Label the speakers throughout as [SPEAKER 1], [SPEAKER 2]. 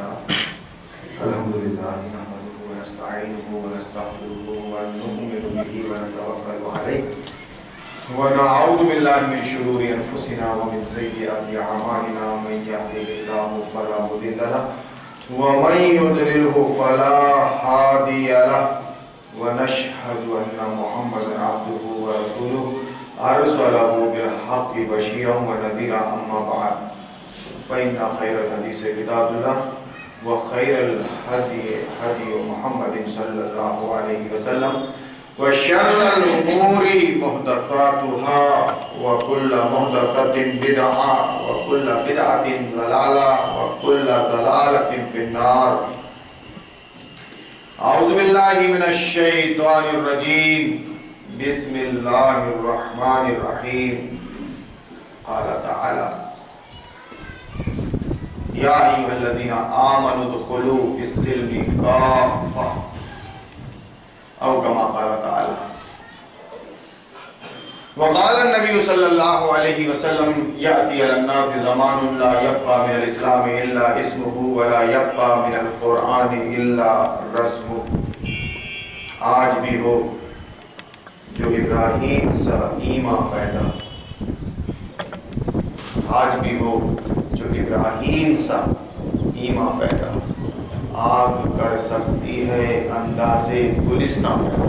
[SPEAKER 1] لله الحمد لله نحمده ونستعينه ونستغفره ونؤمن به ونتوكل عليه ونعوذ بالله من شرور أنفسنا ومن سيئات أعمالنا من يهده الله فلا مضل له ومن يضلله فلا هادي له ونشهد أن محمدا عبده ورسوله أرسله بالحق بشيرا ونذيرا أما بعد فإن خير الحديث كتاب الله وخير الهدي هدي محمد صلى الله عليه وسلم وشر الأمور محدثاتها وكل محدثة بدعة وكل بدعة ضلالة وكل ضلالة في النار. أعوذ بالله من الشيطان الرجيم. بسم الله الرحمن الرحيم. قال تعالى: يا أيها الذين آمنوا ادخلوا في السلم كافة أو كما قال تعالى. وقال النبي صلى الله عليه وسلم: يأتي على الناس زمان لا يبقى من الإسلام إلا اسمه ولا يبقى من القرآن إلا رسمه. آج بھی ہو جو ابراہیم سا ایمان پیدا، آج بھی ہو جو ابراہیم سا ایمان پیدا، آگ کر سکتی ہے انداز گلستان پیدا.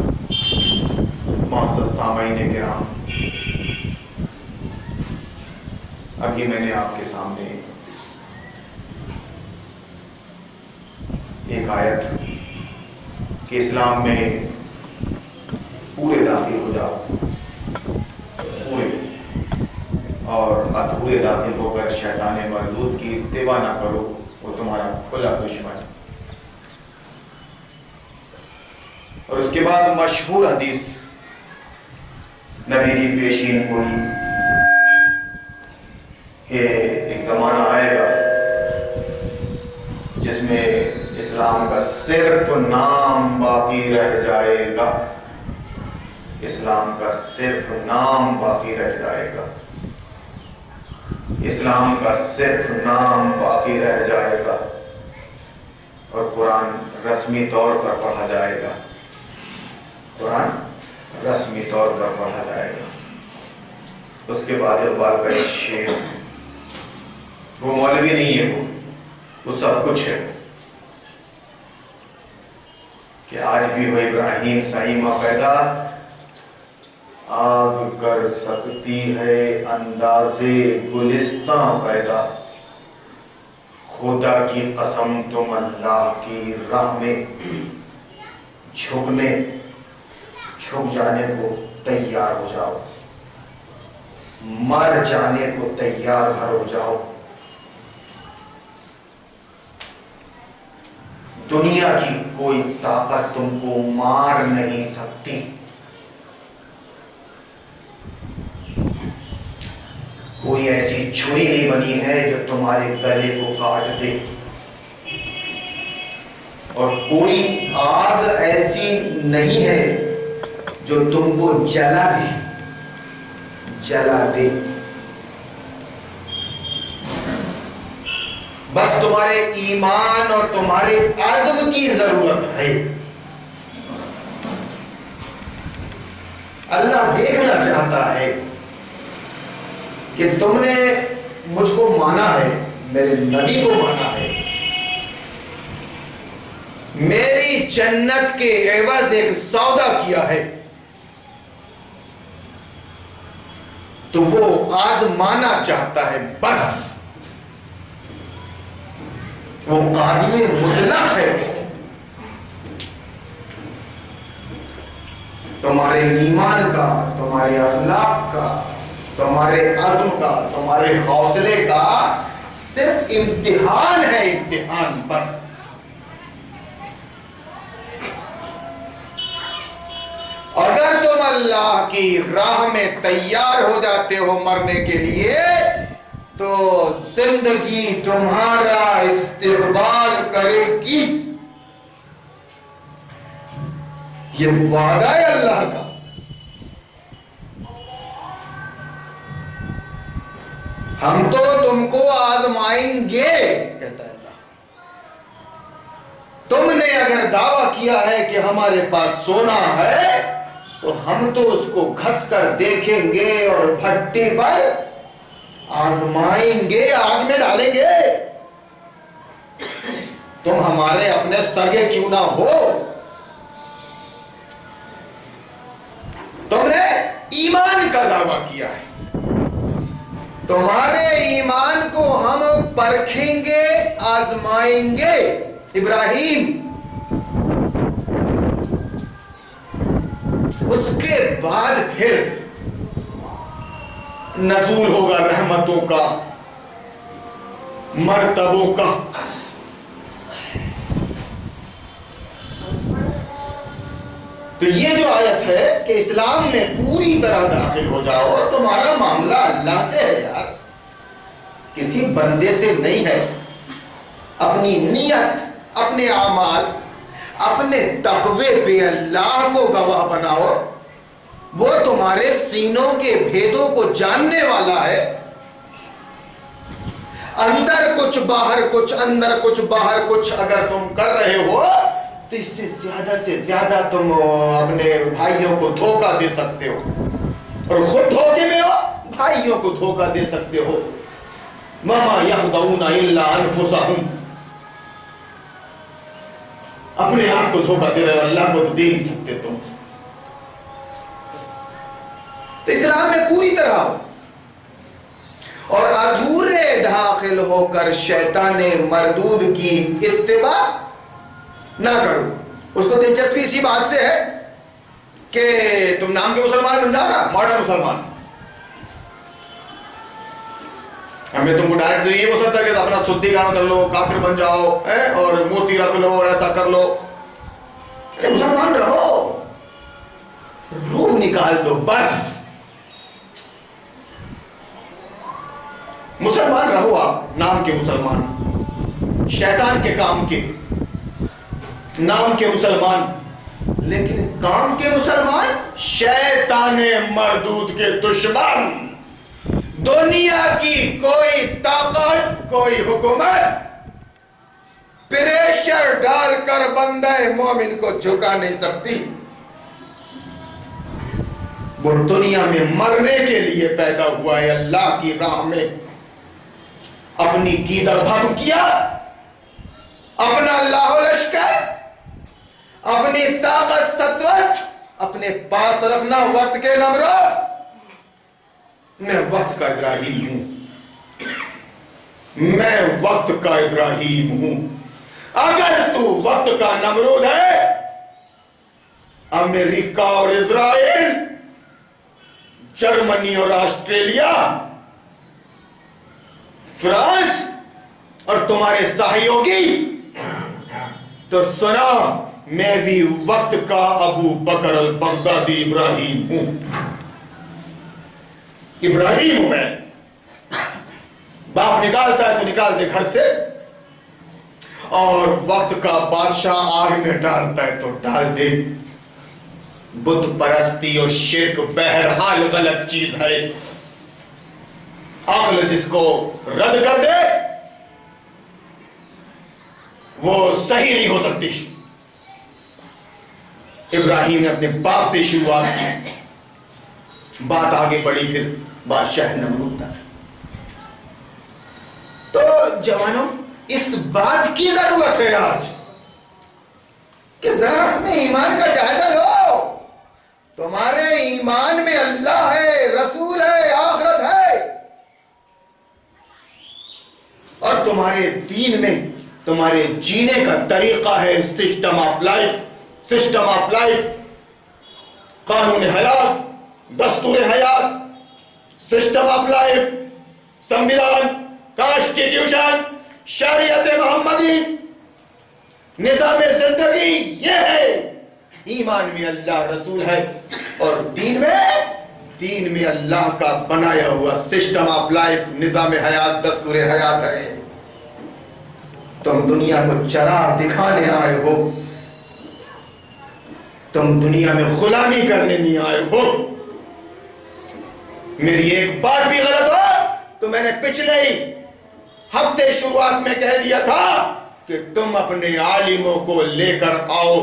[SPEAKER 1] معزز سامعین کرام، ابھی میں نے آپ کے سامنے ایک آیت کہ اسلام میں پورے داخل ہو جاؤ، پورے، اور ادھورے داخل ہو کر شیطان مردود کی اتباع نہ کرو، وہ تمہارا کھلا دشمن ہے. اور اس کے بعد مشہور حدیث نبی کی پیشین ہوئی کہ ایک زمانہ آئے گا جس میں اسلام کا صرف نام باقی رہ جائے گا، اسلام کا صرف نام باقی رہ جائے گا، اسلام کا صرف نام باقی رہ جائے گا، اور قرآن رسمی طور پر پڑھا جائے گا، قرآن رسمی طور پر پڑھا جائے گا. اس کے بعد اقبال کا ایک شعر، وہ مولوی نہیں ہے، وہ سب کچھ ہے، کہ آج بھی ہو ابراہیم سا ایمان پیدا، آگ کر سکتی ہے انداز گلستان پیدا. خدا کی قسم تم اللہ کی راہ میں جھک جانے کو تیار ہو جاؤ، مر جانے کو تیار ہو جاؤ. دنیا کی کوئی طاقت تم کو مار نہیں سکتی، کوئی ایسی چھری نہیں بنی ہے جو تمہارے گلے کو کاٹ دے، اور کوئی آگ ایسی نہیں ہے جو تم کو جلا دے. بس تمہارے ایمان اور تمہارے عزم کی ضرورت ہے. اللہ دیکھنا چاہتا ہے کہ تم نے مجھ کو مانا ہے، میرے نبی کو مانا ہے، میری جنت کے عوض ایک سودا کیا ہے، تو وہ آزمانا چاہتا ہے. بس وہ قادر مطلق ہے تمہارے ایمان کا، تمہارے اخلاق کا، تمہارے عزم کا، تمہارے حوصلے کا صرف امتحان ہے، امتحان بس. اگر تم اللہ کی راہ میں تیار ہو جاتے ہو مرنے کے لیے تو زندگی تمہارا استقبال کرے گی. یہ وعدہ ہے اللہ کا. ہم تو تم کو آزمائیں گے کہتا ہے اللہ. اگر دعویٰ کیا ہے کہ ہمارے پاس سونا ہے تو ہم تو اس کو گھس کر دیکھیں گے اور بھٹی پر آزمائیں گے، آگ میں ڈالیں گے۔ تم ہمارے اپنے سگے کیوں نہ ہو، تم نے ایمان کا دعویٰ کیا ہے، تمہارے ایمان کو ہم پرکھیں گے، آزمائیں گے۔ ابراہیم، اس کے بعد پھر نزول ہوگا رحمتوں کا، مرتبوں کا۔ تو یہ جو آیت ہے کہ اسلام میں پوری طرح داخل ہو جاؤ، تمہارا معاملہ اللہ سے ہے یار، کسی بندے سے نہیں ہے۔ اپنی نیت، اپنے اعمال، اپنے تقوی پہ اللہ کو گواہ بناؤ، وہ تمہارے سینوں کے بھیدوں کو جاننے والا ہے۔ اندر کچھ باہر کچھ، اندر کچھ باہر کچھ اگر تم کر رہے ہو تو اس سے زیادہ تم اپنے بھائیوں کو دھوکہ دے سکتے ہو، اور خود دھوکے میں ہو، بھائیوں کو دھوکہ دے سکتے ہو۔ وَمَا يَخْدَعُونَ إِلَّا أَنفُسَهُمْ، اپنے آپ کو دھوکہ دے رہے ہو، اللہ کو تو دے نہیں سکتے تم۔ تو اسلام میں پوری طرح ہو، اور ادھورے داخل ہو کر شیطان مردود کی اتباع نہ کرو۔ اس کو دلچسپی اسی بات سے ہے کہ تم نام کے مسلمان بن جاؤ نا، ماڈرن مسلمان۔ ہمیں تم کو ڈائریکٹ تو یہ بول سکتا کہ اپنا سدی کام کر لو، کافر بن جاؤ اور مورتی رکھ لو اور ایسا کر لو۔ مسلمان رہو، روح نکال دو بس، مسلمان رہو آپ، نام کے مسلمان، شیطان کے کام کے، نام کے مسلمان، لیکن کام کے مسلمان شیطان مردود کے دشمن۔ دنیا کی کوئی طاقت، کوئی حکومت پریشر ڈال کر بندہ مومن کو جھکا نہیں سکتی۔ وہ دنیا میں مرنے کے لیے پیدا ہوا ہے، اللہ کی راہ میں اپنی گیدڑ بھم کیا، اپنا اللہ لشکر، اپنی طاقت سطوت اپنے پاس رکھنا، وقت کے نمرود۔ میں وقت کا ابراہیم ہوں، میں وقت کا ابراہیم ہوں۔ اگر تو وقت کا نمرود ہے، امریکہ اور اسرائیل، جرمنی اور آسٹریلیا، فرانس اور تمہارے سہیوگی، تو سنا میں بھی وقت کا ابو بکر البغدادی ابراہیم ہوں، ابراہیم ہوں میں۔ باپ نکالتا ہے تو نکال دے گھر سے، اور وقت کا بادشاہ آگ میں ڈالتا ہے تو ڈال دے۔ بت پرستی اور شرک بہرحال غلط چیز ہے، عقل جس کو رد کر دے وہ صحیح نہیں ہو سکتی۔ ابراہیم نے اپنے باپ سے شروعات کی، بات آگے بڑھی پھر بادشاہ نمرود تک۔ تو جوانوں، اس بات کی ضرورت ہے آج کہ ذرا اپنے ایمان کا جائزہ لو۔ تمہارے ایمان میں اللہ ہے، رسول ہے، آخرت ہے، اور تمہارے دین میں تمہارے جینے کا طریقہ ہے، system of life, system of life, قانون حیات، دستور حیات، system of life, Samvidhan, constitution, شریعت محمدی، نظام زندگی، یہ ہے ایمان میں اللہ رسول ہے، اور دین میں اللہ کا بنایا ہوا سسٹم آف لائف، نظام حیات، دستور حیات ہے۔ تم دنیا کو چراغ دکھانے آئے ہو، تم دنیا میں غلامی کرنے نہیں آئے ہو۔ میری ایک بات بھی غلط ہو تو میں نے پچھلے ہی ہفتے شروعات میں کہہ دیا تھا
[SPEAKER 2] کہ تم اپنے عالموں کو لے کر آؤ،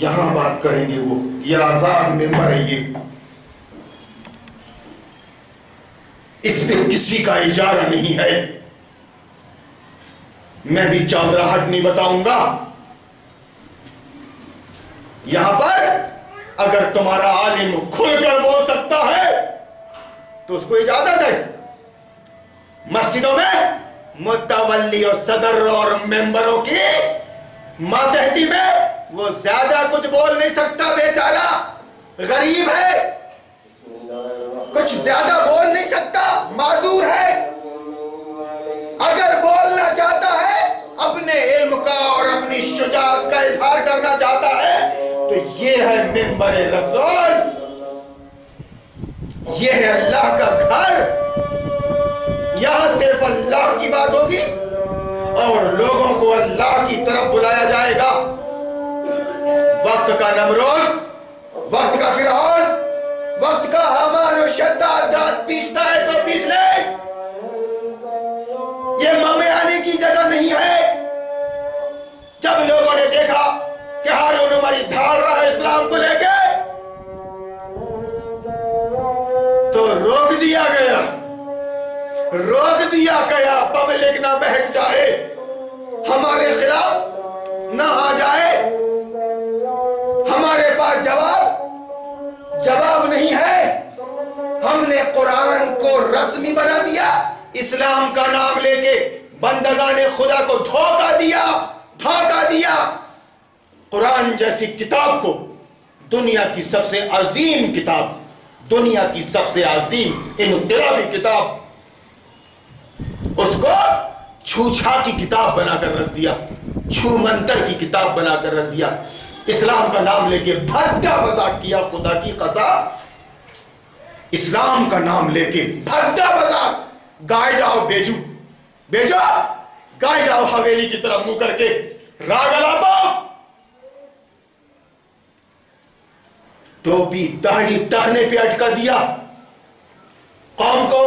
[SPEAKER 2] یہاں بات کریں گے۔ وہ یہ آزاد ممبر ہے، یہ اس پہ کسی کا اجارہ نہیں ہے۔ میں بھی چودراہٹ نہیں بتاؤں گا یہاں پر۔ اگر تمہارا عالم کھل کر بول سکتا ہے تو اس کو اجازت ہے۔ مسجدوں میں متولی اور صدر اور ممبروں کی ماتحتی میں وہ زیادہ کچھ بول نہیں سکتا، بیچارہ غریب ہے، کچھ زیادہ بول نہیں سکتا، معذور ہے۔ اگر بولنا چاہتا ہے، اپنے علم کا اور اپنی شجاعت کا اظہار کرنا چاہتا ہے، تو یہ ہے ممبر رسول، یہ ہے اللہ کا گھر۔ یہاں صرف اللہ کی بات ہوگی اور لوگوں کو اللہ کی طرف بلایا جائے گا۔ وقت کا نمرود، وقت کا فرعون، وقت کا حامان و شداد داد پیستا ہے تو پیس لے، یہ مامے آنے کی جگہ نہیں ہے۔ جب لوگوں نے دیکھا کہ ہارون عمری دھاڑ رہا ہے اسلام کو لے کے، تو روک دیا گیا، پبلک نہ بہک جائے، ہمارے خلاف نہ آ جائے۔ ہمارے پاس جواب نہیں ہے۔ ہم نے قرآن کو رسمی بنا دیا، اسلام کا نام لے کے بندگان خدا کو دھوکہ دیا۔ قرآن جیسی کتاب کو، دنیا کی سب سے عظیم کتاب، دنیا کی سب سے عظیم انقلابی کتاب، اس کو چھوچھا کی کتاب بنا کر رکھ دیا، چھو منتر کی کتاب بنا کر رکھ دیا۔ اسلام کا نام لے کے بھدا مذاق کیا، خدا کی قسم، اسلام کا نام لے کے بھدا مذاق۔ گائے جاؤ بیجو، گائے جاؤ حویلی کی طرف منہ کر کے، راگ الاپو، ٹوپی داڑھی ٹخنے پہ اٹکا دیا، قوم کو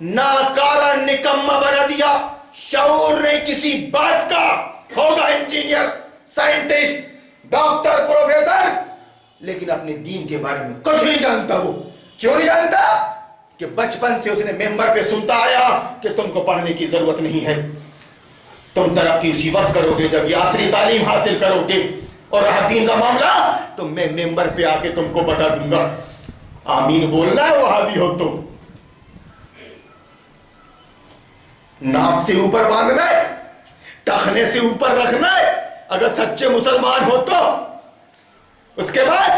[SPEAKER 2] ناکارہ نکمہ بنا دیا۔ شعور نہیں کسی بات کا، ہوگا انجینئر، سائنٹسٹ، ڈاکٹر، پروفیسر، لیکن اپنے دین کے بارے میں کچھ نہیں جانتا۔ وہ کیوں نہیں جانتا؟ کہ بچپن سے اس نے ممبر پہ سنتا آیا کہ تم کو پڑھنے کی ضرورت نہیں ہے، تم ترقی اسی وقت کرو گے جب یہ عصری تعلیم حاصل کرو گے، اور رہا دین کا معاملہ تو میں ممبر پہ آ کے تم کو بتا دوں گا۔ آمین بولنا ہے وہاں بھی ہو تو، ناف سے اوپر باندھنا ہے، ٹخنے سے اوپر رکھنا ہے اگر سچے مسلمان ہو تو۔ اس کے بعد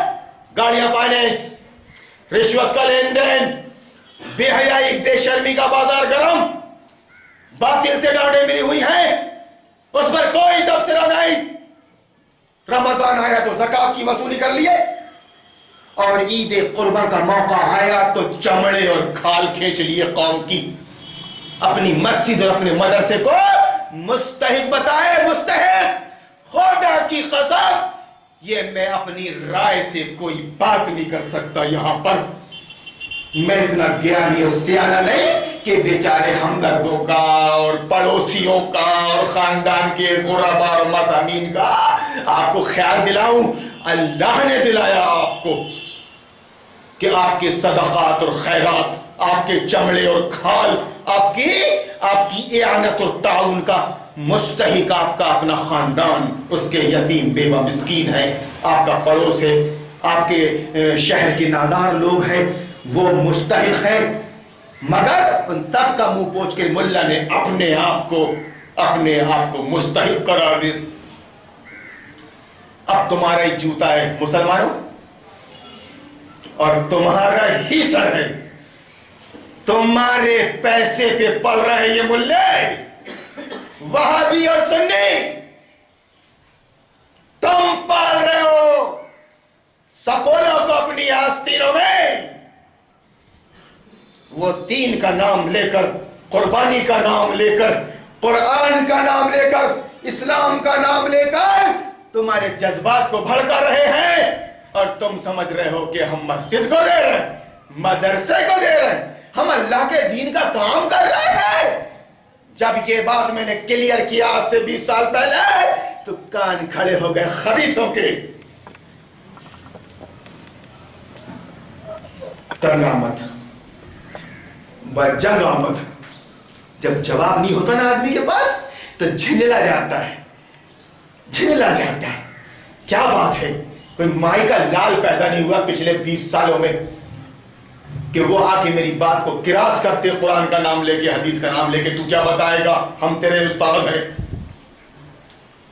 [SPEAKER 2] گاڑیاں فائنینس، رشوت کا لین دین، بے حیائی بے شرمی کا بازار گرم، باطل سے ڈانڈیں ملی ہوئی ہیں، اس پر کوئی تبصرہ نہیں۔ رمضان آیا تو زکات کی وصولی کر لیے، اور عید قربان کا موقع آیا تو چمڑے اور کھال کھینچ لیے قوم کی۔ اپنی مسجد اور اپنے مدرسے کو مستحق بتائے، مستحق، خدا کی قسم یہ میں اپنی رائے سے کوئی بات نہیں کر سکتا یہاں پر۔ میں اتنا گیانی اور سیانہ نہیں کہ بیچارے ہمدردوں کا اور پڑوسیوں کا اور خاندان کے غربا اور مسامین کا آپ کو خیال دلاؤں۔ اللہ نے دلایا آپ کو کہ آپ کے صدقات اور خیرات، آپ کے چمڑے اور کھال، آپ کی اعانت اور تعاون کا مستحق آپ کا اپنا خاندان، اس کے یتیم بیوہ مسکین ہے، آپ کا پڑوس ہے، آپ کے شہر کے نادار لوگ ہیں، وہ مستحق ہے۔ مگر ان سب کا منہ پوچھ کے ملا نے اپنے آپ کو مستحق قرار دیا۔ اب تمہارا ہی جوتا ہے مسلمانوں، اور تمہارا ہی سر ہے، تمہارے پیسے پہ پل رہے یہ ملے، وہابی اور سنی، تم پال رہے ہو سپولوں کو اپنی آستینوں میں۔ وہ دین کا نام لے کر، قربانی کا نام لے کر، قرآن کا نام لے کر، اسلام کا نام لے کر تمہارے جذبات کو بھڑکا رہے ہیں، اور تم سمجھ رہے ہو کہ ہم مسجد کو دے رہے ہیں، مدرسے کو دے رہے ہیں، ہم اللہ کے دین کا کام کر رہے ہیں۔ جب یہ بات میں نے کلیئر کیا آج سے 20 سال پہلے تو کان کھڑے ہو گئے خبیثوں کے. تنگ آمد جنگ آمد. جب جواب نہیں ہوتا نا آدمی کے پاس تو جھنجلا جاتا ہے. کیا بات ہے, کوئی مائی کا لال پیدا نہیں ہوا پچھلے 20 سالوں میں کہ وہ آ کے میری بات کو کراس کرتے قرآن کا نام لے کے, حدیث کا نام لے کے, تو کیا بتائے گا, ہم تیرے استاد ہیں.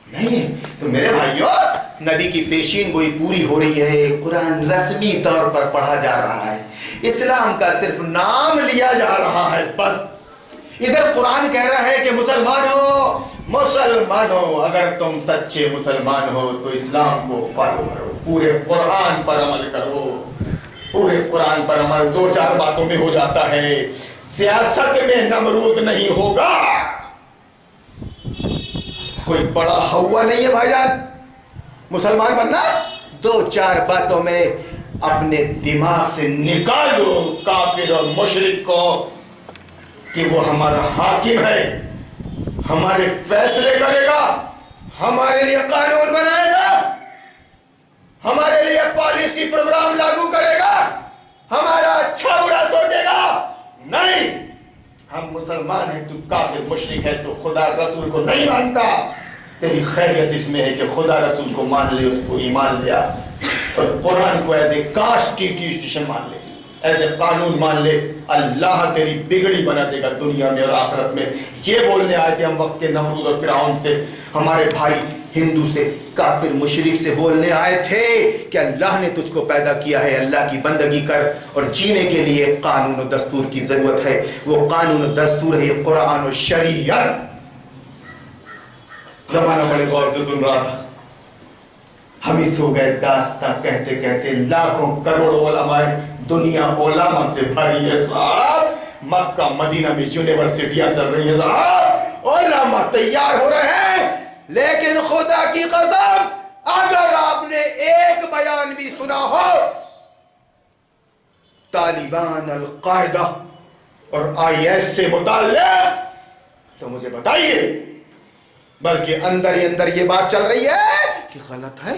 [SPEAKER 2] نہیں. تو میرے بھائیو, نبی کی پیشین گوئی پوری ہو رہی ہے, قرآن رسمی طور پر پڑھا جا رہا ہے, اسلام کا صرف نام لیا جا رہا ہے بس. ادھر قرآن کہہ رہا ہے کہ مسلمانوں اگر تم سچے مسلمان ہو تو اسلام کو فالو کرو, پورے قرآن پر عمل کرو. پورے قرآن پر عمل 2-4 باتوں میں ہو جاتا ہے. سیاست میں نمرود نہیں ہوگا. کوئی بڑا ہوا نہیں ہے بھائی جان مسلمان بننا. 2-4 باتوں میں اپنے دماغ سے نکالو کافر اور مشرک کو کہ وہ ہمارا حاکم ہے, ہمارے فیصلے کرے گا, ہمارے لیے قانون بنائے گا, ہمارے لیے پالیسی پروگرام لاگو کرے گا, ہمارا اچھا برا سوچے گا. نہیں, ہم مسلمان ہیں, تو کافر مشرک ہے, تو خدا رسول کو نہیں مانتا. تیری خیریت اس میں ہے کہ خدا رسول کو مان لے, اس کو ایمان لیا, اور قرآن کو ایز اے کانسٹیٹیوشن مان لے, ایز اے قانون مان لے. اللہ تیری بگڑی بنا دے گا دنیا میں اور آخرت میں. یہ بولنے آئے تھے ہم وقت کے نمرود اور فرعون سے, ہمارے بھائی ہندو سے, کافر مشرک سے بولنے آئے تھے کہ اللہ نے تجھ کو پیدا کیا ہے, اللہ کی بندگی کر, اور جینے کے لیے قانون و دستور کی ضرورت ہے. وہ قانون و دستور ہے یہ قرآن و شریعت. زمانہ بڑے غور سے سن رہا تھا, ہم اس ہو گئے داستہ کہتے کہتے. لاکھوں کروڑوں علماء دنیا علماء سے بھری ہے صاحب. مکہ مدینہ میں یونیورسٹیاں چل رہی ہیں صاحب, علماء تیار ہو رہے ہیں. لیکن خدا کی قسم اگر آپ نے ایک بیان بھی سنا ہو طالبان, القاعدہ اور IS سے متعلق تو مجھے بتائیے. بلکہ اندر ہی اندر یہ بات چل رہی ہے کہ غلط ہے.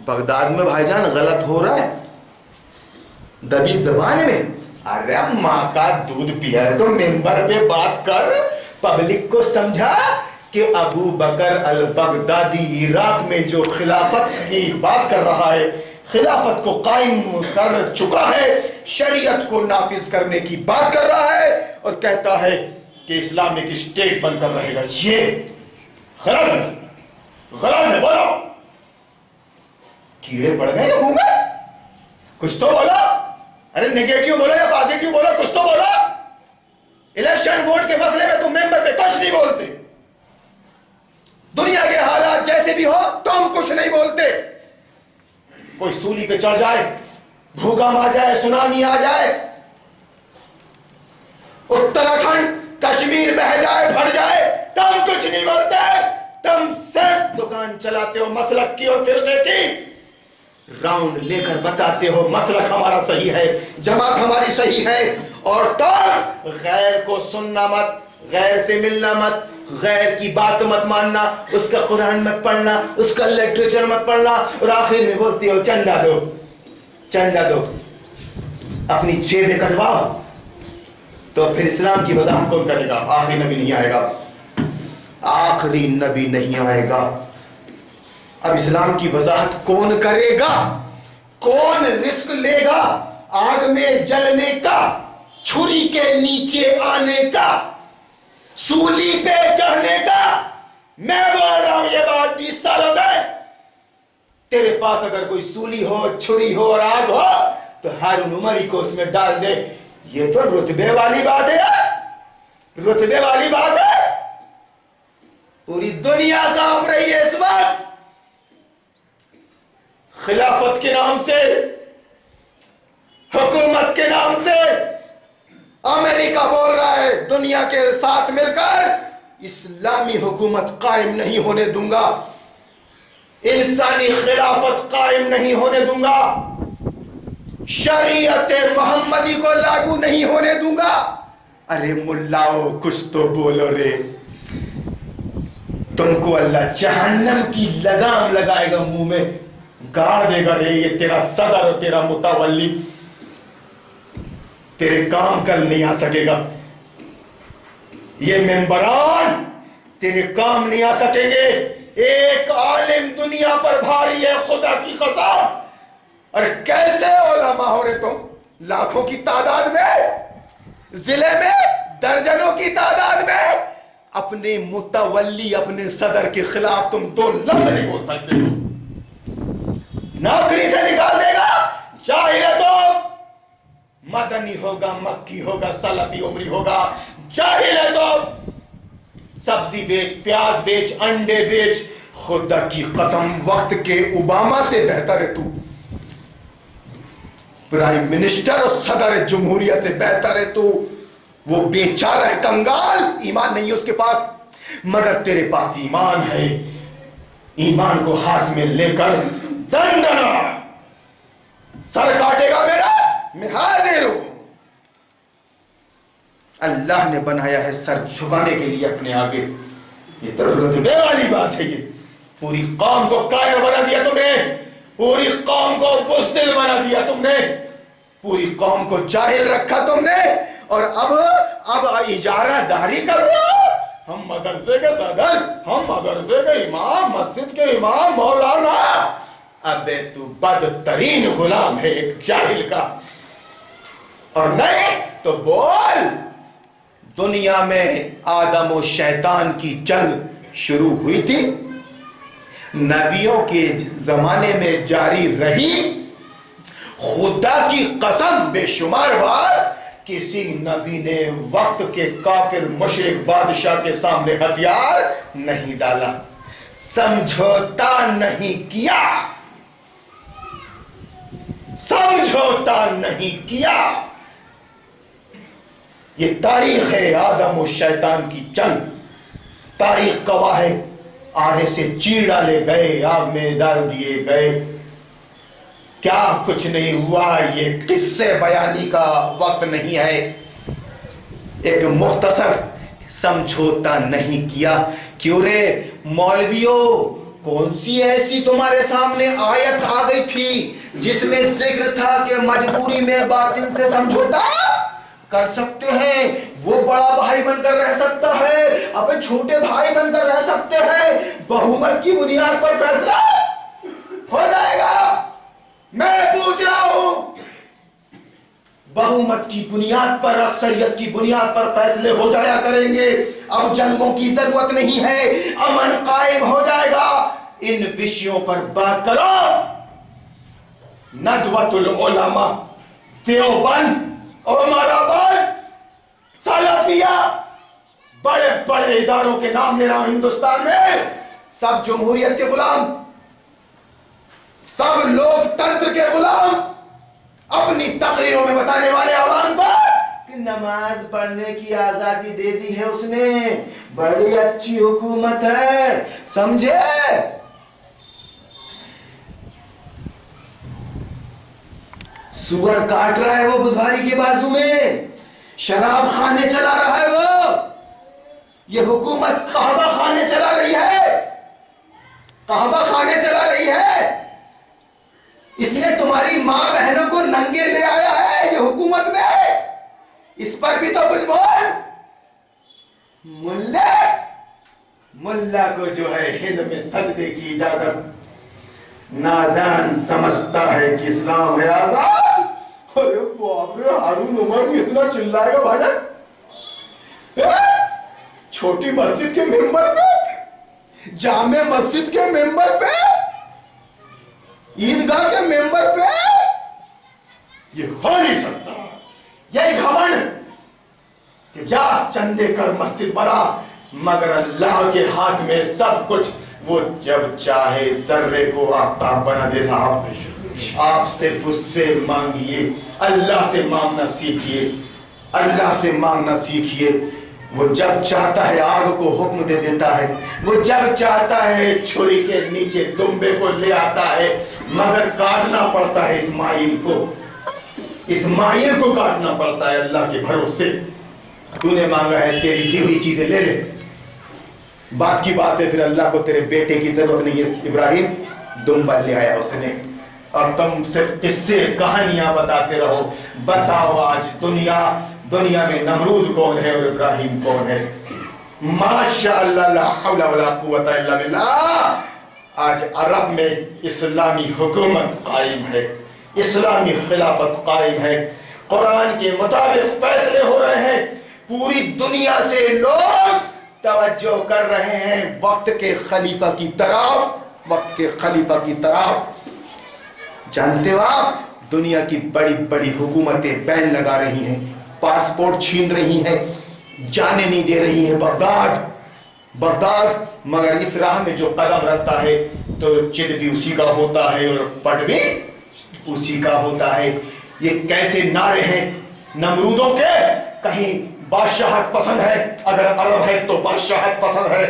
[SPEAKER 2] بغداد میں بھائی جان غلط ہو رہا ہے دبی زبان میں. ارے ماں کا دودھ پیا ہے تو ممبر پہ بات کر, پبلک کو سمجھا کہ ابو بکر البغدادی عراق میں جو خلافت کی بات کر رہا ہے, خلافت کو قائم کر چکا ہے, شریعت کو نافذ کرنے کی بات کر رہا ہے, اور کہتا ہے کہ اسلامک اسٹیٹ بن کر رہے گا. یہ غلط ہے. بولو, کیڑے پڑ گئے یا منہ میں, کچھ تو بولو. ارے نیگیٹو بولو یا پازیٹو بولو, کچھ تو بولو. الیکشن ووٹ کے مسئلے میں تم ممبر پہ کچھ نہیں بولتے. دنیا کے حالات جیسے بھی ہو تم کچھ نہیں بولتے. کوئی سولی پہ چڑھ جائے, بھوکم آ جائے, سونامی آ جائے, اتراکھنڈ کشمیر بہہ جائے, بھر جائے, تم کچھ نہیں بولتے. تم صرف دکان چلاتے ہو مسلک کی اور فرقے کی, راؤنڈ لے کر بتاتے ہو مسلک ہمارا صحیح ہے, جماعت ہماری صحیح ہے, اور تم غیر کو سننا مت, غیر سے ملنا مت, غیر کی بات مت ماننا, اس کا قرآن مت پڑھنا, اس کا لٹریچر مت پڑھنا, اور آخر میں بولتی ہو چندہ دو, اپنی جیبیں کٹواؤ. تو پھر اسلام کی وضاحت کون کرے گا؟ آخری نبی نہیں آئے گا, آخری نبی نہیں آئے گا. اب اسلام کی وضاحت کون کرے گا؟ کون رسک لے گا آگ میں جلنے کا, چھری کے نیچے آنے کا, سولی پہ چڑھنے کا؟ میں بول رہا ہوں یہ بات 20 سالوں سے. تیرے پاس اگر کوئی سولی ہو, چھری ہو اور آگ ہو تو ہارون عمری کو اس میں ڈال دے. یہ تو رتبے والی بات ہے, رتبے والی بات ہے. پوری دنیا کانپ رہی ہے اس وقت خلافت کے نام سے, حکومت کے نام سے. امریکہ بول رہا ہے دنیا کے ساتھ مل کر اسلامی حکومت قائم نہیں ہونے دوں گا, انسانی خلافت قائم نہیں ہونے دوں گا. شریعت محمدی کو لاگو نہیں ہونے دوں گا. ارے ملاؤ کچھ تو بولو رے. تم کو اللہ جہنم کی لگام لگائے گا منہ میں, گاڑ دے گا رے. یہ تیرا صدر اور تیرا متولی تیرے کام کر نہیں آ سکے گا. یہ ممبران تیرے کام نہیں آ سکیں گے. ایک عالم دنیا پر بھاری ہے خدا کی قسم. اور کیسے علماء ہو رہے تم, لاکھوں کی تعداد میں, ضلع میں درجنوں کی تعداد میں. اپنے متولی اپنے صدر کے خلاف تم دو لفظ نہیں بول سکتے. نوکری سے نکال دے گا. چاہیے تو مدنی ہوگا, مکی ہوگا, سلفی عمری ہوگا. چاہیے تو سبزی بیچ, پیاز بیچ, انڈے بیچ. خدا کی قسم وقت کے اوباما سے بہتر ہے تو. پرائم منسٹر اور صدر جمہوریہ سے بہتر ہے تو. وہ بیچارہ ہے, کنگال, ایمان نہیں ہے اس کے پاس. مگر تیرے پاس ایمان ہے. ایمان کو ہاتھ میں لے کر دندنا سر کاٹے گا میرا, میں حاضر ہوں. اللہ نے بنایا ہے سر جھکانے کے لیے اپنے آگے. یہ تو رتبے والی بات ہے. یہ پوری قوم کو کائر بنا دیا تم نے, پوری قوم کو بزدل بنا دیا تم نے, پوری قوم کو جاہل رکھا تم نے. اور اب اجارہ داری کر رہے ہو. ہم مدرسے کے صدر, ہم مدرسے کے امام, مسجد کے امام, مولانا. ابے تو بدترین غلام ہے ایک جاہل کا. اور نہیں تو بول. دنیا میں آدم و شیطان کی جنگ شروع ہوئی تھی, نبیوں کے زمانے میں جاری رہی. خدا کی قسم بے شمار بار کسی نبی نے وقت کے کافر مشرک بادشاہ کے سامنے ہتھیار نہیں ڈالا, سمجھوتا نہیں کیا, سمجھوتا نہیں کیا. یہ تاریخ ہے آدم و شیطان کی جنگ. تاریخ گواہ ہے. آرے سے چیر ڈالے گئے, آگ میں ڈال دیے گئے, کیا کچھ نہیں ہوا. یہ قصے بیانی کا وقت نہیں ہے. ایک مختصر سمجھوتا نہیں کیا. کیوں رے مولویوں, کون سی ایسی تمہارے سامنے آیت آ گئی تھی جس میں ذکر تھا کہ مجبوری میں باطن سے سمجھوتا کر سکتے ہیں. وہ بڑا بھائی بن کر رہ سکتا ہے, اپنے چھوٹے بھائی بن کر رہ سکتے ہیں. بہومت کی بنیاد پر فیصلہ ہو جائے گا. میں پوچھ رہا ہوں, بہومت کی بنیاد پر, اکثریت کی بنیاد پر فیصلے ہو جایا کریں گے. اب جنگوں کی ضرورت نہیں ہے, امن قائم ہو جائے گا. ان وشیوں پر بات کرو. ندوۃ العلماء, دیوبند, عمر آباد, سلفیہ, بڑے بڑے اداروں کے نام لے رہا ہوں ہندوستان میں. سب جمہوریت کے غلام, سب لوگ تنتر کے غلام, اپنی تقریروں میں بتانے والے عوام کو کہ نماز پڑھنے کی آزادی دے دی ہے اس نے, بڑی اچھی حکومت ہے. سمجھے؟ سور کاٹ رہا ہے وہ بدھاری کے بازو میں, شراب خانے چلا رہا ہے وہ. یہ حکومت کعبہ خانے چلا رہی ہے, کعبہ خانے چلا رہی ہے. اس نے تمہاری ماں بہنوں کو ننگے لے آیا ہے یہ حکومت نے. اس پر بھی تو کچھ بول. ملا کو جو ہے ہند میں سجدے کی اجازت, نادان سمجھتا ہے کہ اسلام ہے آزاد. ارے باپ رے, ہارون عمر بھی اتنا چلائے گا بھائی. چھوٹی مسجد کے ممبر پہ, جامع مسجد کے ممبر پہ, عیدگاہ کے ممبر پہ, یہ ہو نہیں سکتا. یہی گھمنڈ کہ جا چندے کر مسجد بنا, مگر اللہ کے ہاتھ میں سب کچھ. وہ جب چاہے ذرے کو آفتاب بنا دے. صاحب آپ صرف اس سے مانگیے, اللہ سے مانگنا سیکھیے, اللہ سے مانگنا سیکھیے. وہ جب چاہتا ہے آگ کو حکم دے دیتا ہے, وہ جب چاہتا ہے چھری کے نیچے دمبے کو لے آتا ہے, مگر کاٹنا پڑتا ہے اسماعیل کو. اسماعیل کو کاٹنا پڑتا ہے اللہ کے بھروسے. تو نے مانگا ہے تیری دی ہوئی چیزیں لے لے. بات کی بات ہے پھر اللہ کو تیرے بیٹے کی ضرورت نہیں ہے. ابراہیم دمبا لے آیا اس نے, اور تم صرف قصے کہانیاں بتاتے رہو. بتاؤ آج دنیا میں نمرود کون ہے اور ابراہیم کون ہے؟ ماشاء اللہ لا حول ولا قوت الا باللہ. آج عرب میں اسلامی حکومت قائم ہے, اسلامی خلافت قائم ہے, قرآن کے مطابق فیصلے ہو رہے ہیں. پوری دنیا سے لوگ توجہ کر رہے ہیں وقت کے خلیفہ کی طرف, وقت کے خلیفہ کی طرف. جانتے ہو آپ, دنیا کی بڑی بڑی حکومتیں بین لگا رہی ہیں, پاسپورٹ چھین رہی ہیں, جانے نہیں دے رہی ہیں بغداد. مگر اس راہ میں جو قدم رکھتا ہے تو چد بھی اسی کا ہوتا ہے اور پٹ بھی اسی کا ہوتا ہے. یہ کیسے نعرے ہیں نمرودوں کے؟ کہیں بادشاہت پسند ہے, اگر عرب ہے تو بادشاہت پسند ہے,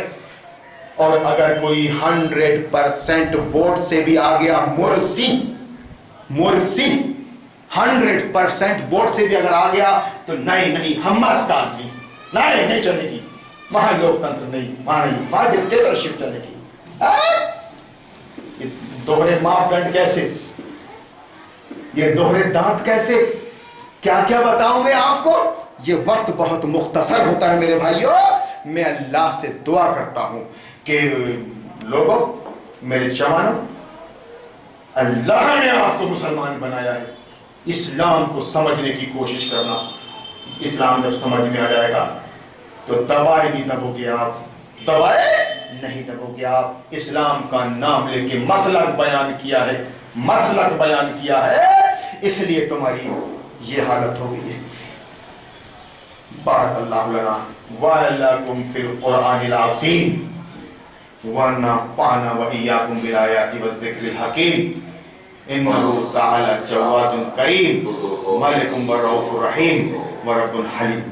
[SPEAKER 2] اور اگر کوئی 100% ووٹ سے بھی آ گیا مرسی 100% ووٹ سے بھی اگر آ گیا تو نہیں حماس کا آدمی نہیں چلے گی. وہاں لوکتنتر نہیں, وہاں ڈکٹیٹرشپ چلے گی. دوہرے ماپدنڈ کیسے, یہ دوہرے دانت کیسے, کیا کیا بتاؤں میں آپ کو. یہ وقت بہت مختصر ہوتا ہے میرے بھائیوں. میں اللہ سے دعا کرتا ہوں کہ لوگوں, میرے جوانوں, اللہ نے آپ کو مسلمان بنایا ہے, اسلام کو سمجھنے کی کوشش کرنا. اسلام جب سمجھ میں آ جائے گا تو دبائے نہیں دبو گے آپ, دبائے نہیں دبو گے آپ. اسلام کا نام لے کے مسلک بیان کیا ہے, اس لیے تمہاری یہ حالت ہو گئی ہے. بارک اللہ لنا وَلَكُمْ فِي الْقُرْآنِ الْعَظِيمِ وَنَفَعَنَا وَإِيَّاكُمْ بِالْآيَاتِ وَالذِّكْرِ الْحَكِيمِ إِنَّهُ تَعَالَى جَوَادٌ كَرِيمٌ مَلِكٌ وَرَءُوفٌ رَحِيمٌ وَرَبٌّ حَلِيمٌ.